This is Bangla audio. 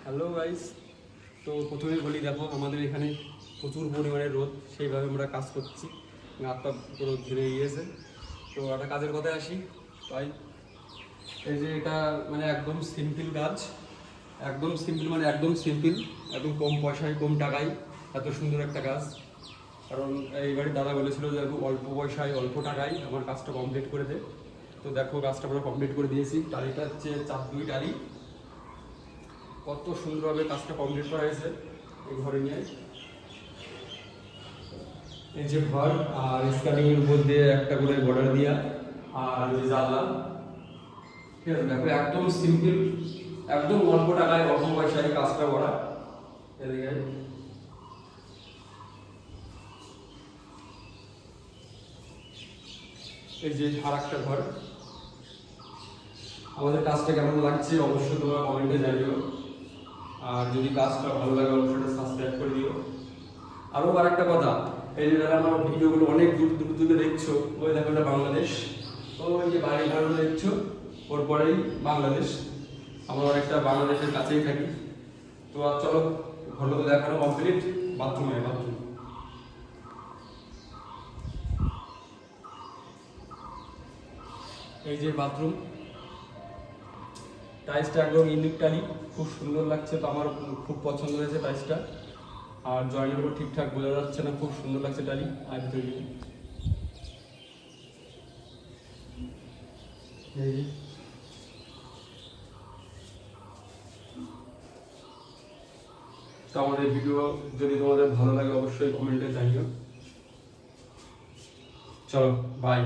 হ্যালো গাইস, তো প্রথমেই বলি, দেখো আমাদের এখানে প্রচুর পরিমাণে রোদ, সেইভাবে আমরা কাজ করছি। হাতটা পুরো ঘিরে গিয়েছে। তো একটা কাজের কথায় আসি। তাই এই যে এটা মানে একদম সিম্পল কাজ, একদম সিম্পল, মানে একদম সিম্পল, একদম কম পয়সায় কম টাকায় এত সুন্দর একটা কাজ। কারণ এইবারে দাদা বলেছিল যে অল্প পয়সায় অল্প টাকায় আমার কাজটা কমপ্লিট করে দে। তো দেখো কাজটা আমরা কমপ্লিট করে দিয়েছি। টালিটা হচ্ছে 4-2 টালি, কত সুন্দরভাবে কাজটা কমপ্লিট করা হয়েছে। এই ঘরে নিয়ে এই যে ঘর, আর স্কার্টিংয়ের উপর দিয়ে একটা করে বর্ডার দিয়া, আর যে জানলা, ঠিক আছে। দেখো একদম সিম্পল, একদম অল্প টাকায় অল্প পয়সায় কাজটা করা। এদিকে এই যে আর একটা ঘর। আমাদের কাজটা কেমন লাগছে অবশ্যই তোমরা কমেন্টে জানিও, আর যদি কাজটা ভালো লাগে অবশ্যই সাবস্ক্রাইব করে দিও। আরও আরেকটা কথা, এই যে যারা আমার ভিডিওগুলো অনেক দূর দূর দূরে দেখছো, ওই দেখো এটা বাংলাদেশ। তো ওই যে বাড়ি ঘরগুলো দেখছো, ওর পরেই বাংলাদেশ। আমরা অনেকটা বাংলাদেশের কাছেই থাকি। তো আর চলো, ঘরগুলো তো দেখানো কমপ্লিট। বাথরুমে বাথরুম, এই যে বাথরুম, টাইলসটা একদম ইউনিক টালি, খুব সুন্দর লাগছে। তো আমার খুব পছন্দ হয়েছে টাইলসটা। আর জয়েন্টগুলো ঠিকঠাক বোঝা যাচ্ছে না, খুব সুন্দর লাগছে টালি। আর ভিতরে এই যে তো আমাদের ভিডিও যদি তোমাদের ভালো লাগে অবশ্যই কমেন্টে জানিও। চলো, বাই।